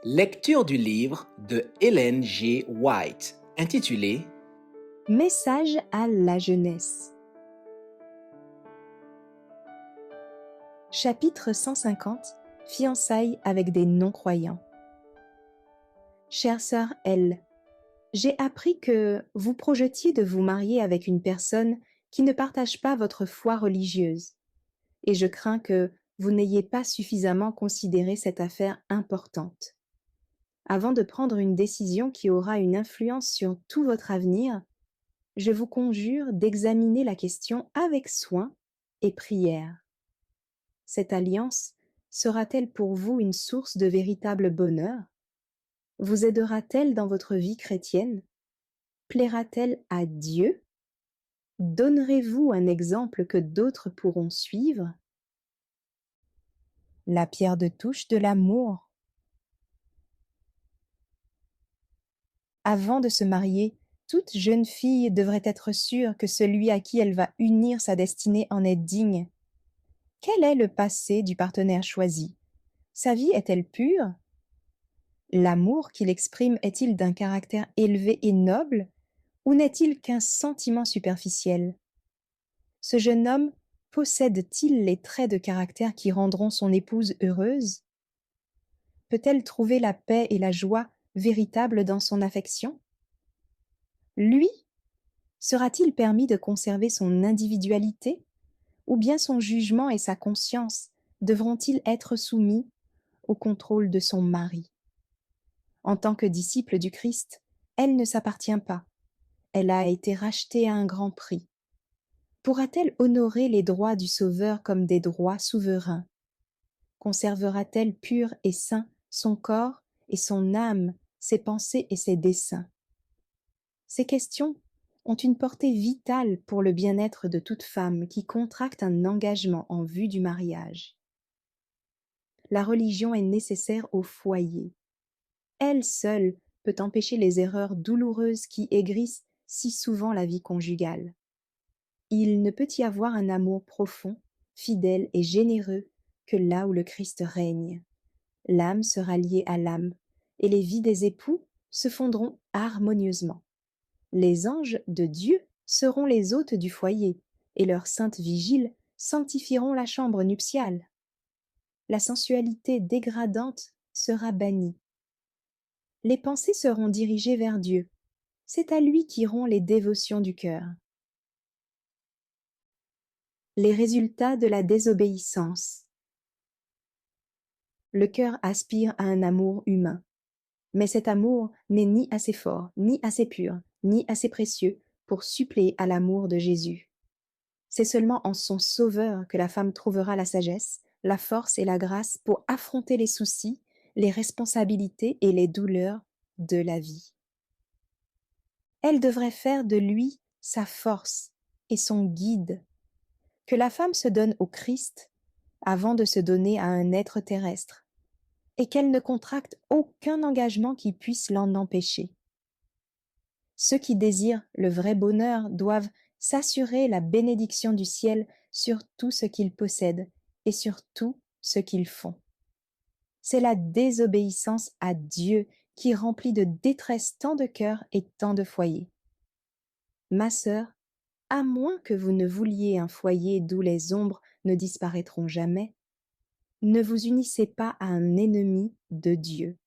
Lecture du livre de Ellen G. White, intitulé Message à la jeunesse. Chapitre 150. Fiançailles avec des non-croyants. Chère sœur L, j'ai appris que vous projetiez de vous marier avec une personne qui ne partage pas votre foi religieuse, et je crains que vous n'ayez pas suffisamment considéré cette affaire importante. Avant de prendre une décision qui aura une influence sur tout votre avenir, je vous conjure d'examiner la question avec soin et prière. Cette alliance sera-t-elle pour vous une source de véritable bonheur? Vous aidera-t-elle dans votre vie chrétienne? Plaira-t-elle à Dieu? Donnerez-vous un exemple que d'autres pourront suivre? La pierre de touche de l'amour. Avant de se marier, toute jeune fille devrait être sûre que celui à qui elle va unir sa destinée en est digne. Quel est le passé du partenaire choisi? Sa vie est-elle pure? L'amour qu'il exprime est-il d'un caractère élevé et noble, ou n'est-il qu'un sentiment superficiel? Ce jeune homme possède-t-il les traits de caractère qui rendront son épouse heureuse? Peut-elle trouver la paix et la joie véritables dans son affection? Lui, sera-t-il permis de conserver son individualité, ou bien son jugement et sa conscience devront-ils être soumis au contrôle de son mari? En tant que disciple du Christ, elle ne s'appartient pas. Elle a été rachetée à un grand prix. Pourra-t-elle honorer les droits du Sauveur comme des droits souverains? Conservera-t-elle pur et saint son corps et son âme, ses pensées et ses desseins? Ces questions ont une portée vitale pour le bien-être de toute femme qui contracte un engagement en vue du mariage. La religion est nécessaire au foyer. Elle seule peut empêcher les erreurs douloureuses qui aigrissent si souvent la vie conjugale. Il ne peut y avoir un amour profond, fidèle et généreux que là où le Christ règne. L'âme sera liée à l'âme, et les vies des époux se fondront harmonieusement. Les anges de Dieu seront les hôtes du foyer, et leurs saintes vigiles sanctifieront la chambre nuptiale. La sensualité dégradante sera bannie. Les pensées seront dirigées vers Dieu. C'est à lui qu'iront les dévotions du cœur. Les résultats de la désobéissance. Le cœur aspire à un amour humain, mais cet amour n'est ni assez fort, ni assez pur, ni assez précieux pour suppléer à l'amour de Jésus. C'est seulement en son Sauveur que la femme trouvera la sagesse, la force et la grâce pour affronter les soucis, les responsabilités et les douleurs de la vie. Elle devrait faire de lui sa force et son guide. Que la femme se donne au Christ avant de se donner à un être terrestre, et qu'elle ne contracte aucun engagement qui puisse l'en empêcher. Ceux qui désirent le vrai bonheur doivent s'assurer la bénédiction du ciel sur tout ce qu'ils possèdent et sur tout ce qu'ils font. C'est la désobéissance à Dieu qui remplit de détresse tant de cœurs et tant de foyers. Ma sœur, à moins que vous ne vouliez un foyer d'où les ombres ne disparaîtront jamais, ne vous unissez pas à un ennemi de Dieu.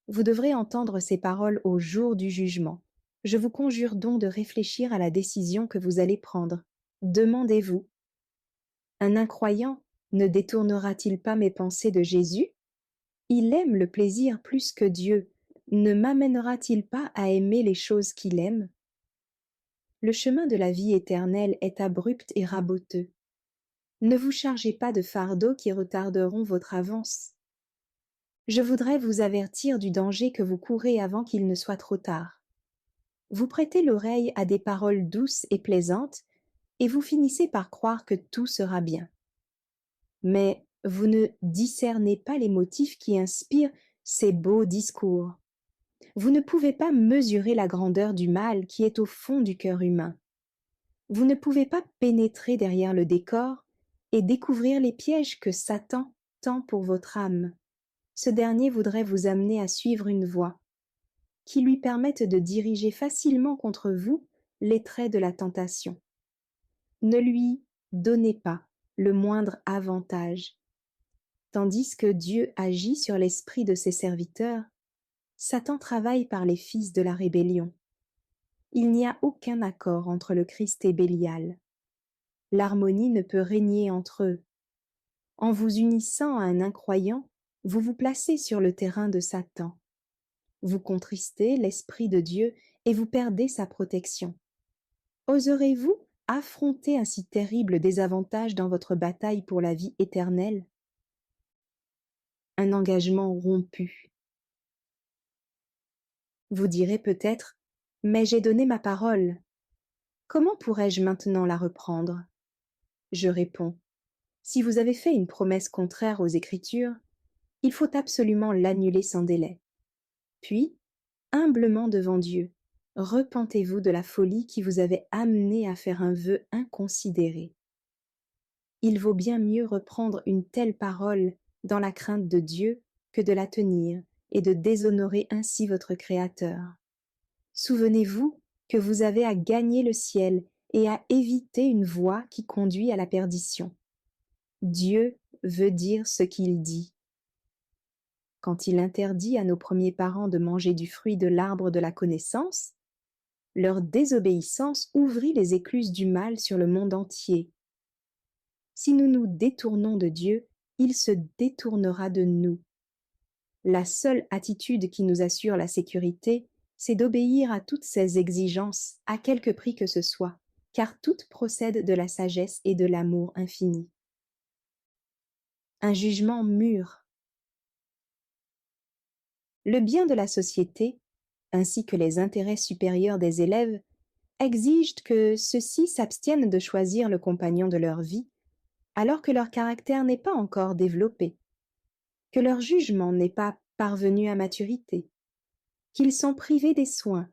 Vous devrez entendre ces paroles au jour du jugement. Je vous conjure donc de réfléchir à la décision que vous allez prendre. Demandez-vous, un incroyant ne détournera-t-il pas mes pensées de Jésus? Il aime le plaisir plus que Dieu. Ne m'amènera-t-il pas à aimer les choses qu'il aime? Le chemin de la vie éternelle est abrupt et raboteux. Ne vous chargez pas de fardeaux qui retarderont votre avance. Je voudrais vous avertir du danger que vous courez avant qu'il ne soit trop tard. Vous prêtez l'oreille à des paroles douces et plaisantes, et vous finissez par croire que tout sera bien. Mais vous ne discernez pas les motifs qui inspirent ces beaux discours. Vous ne pouvez pas mesurer la grandeur du mal qui est au fond du cœur humain. Vous ne pouvez pas pénétrer derrière le décor et découvrir les pièges que Satan tend pour votre âme. ce dernier voudrait vous amener à suivre une voie qui lui permette de diriger facilement contre vous les traits de la tentation. Ne lui donnez pas le moindre avantage. Tandis que Dieu agit sur l'esprit de ses serviteurs, Satan travaille par les fils de la rébellion. Il n'y a aucun accord entre le Christ et Bélial. L'harmonie ne peut régner entre eux. En vous unissant à un incroyant, vous vous placez sur le terrain de Satan. Vous contristez l'Esprit de Dieu et vous perdez sa protection. Oserez-vous affronter un si terrible désavantage dans votre bataille pour la vie éternelle? Un engagement rompu. Vous direz peut-être, mais j'ai donné ma parole. Comment pourrais-je maintenant la reprendre? Je réponds, si vous avez fait une promesse contraire aux Écritures, il faut absolument l'annuler sans délai. Puis, humblement devant Dieu, repentez-vous de la folie qui vous avait amené à faire un vœu inconsidéré. Il vaut bien mieux reprendre une telle parole dans la crainte de Dieu que de la tenir et de déshonorer ainsi votre Créateur. Souvenez-vous que vous avez à gagner le ciel et à éviter une voie qui conduit à la perdition. Dieu veut dire ce qu'il dit. Quand il interdit à nos premiers parents de manger du fruit de l'arbre de la connaissance, leur désobéissance ouvrit les écluses du mal sur le monde entier. Si nous nous détournons de Dieu, il se détournera de nous. La seule attitude qui nous assure la sécurité, c'est d'obéir à toutes ces exigences, à quelque prix que ce soit, car toutes procèdent de la sagesse et de l'amour infini. Un jugement mûr. Le bien de la société, ainsi que les intérêts supérieurs des élèves, exigent que ceux-ci s'abstiennent de choisir le compagnon de leur vie, alors que leur caractère n'est pas encore développé, que leur jugement n'est pas parvenu à maturité, qu'ils sont privés des soins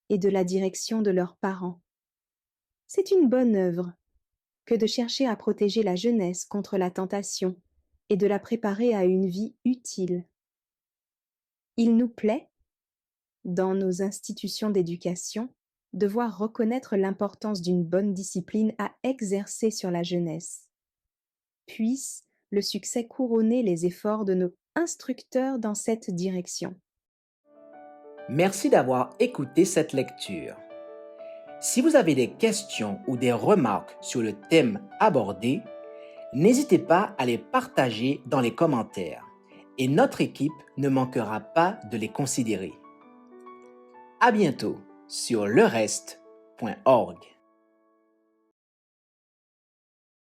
et de la direction de leurs parents. C'est une bonne œuvre que de chercher à protéger la jeunesse contre la tentation et de la préparer à une vie utile. Il nous plaît, dans nos institutions d'éducation, de voir reconnaître l'importance d'une bonne discipline à exercer sur la jeunesse. Puisse le succès couronner les efforts de nos instructeurs dans cette direction. Merci d'avoir écouté cette lecture. Si vous avez des questions ou des remarques sur le thème abordé, n'hésitez pas à les partager dans les commentaires et notre équipe ne manquera pas de les considérer. À bientôt sur lereste.org.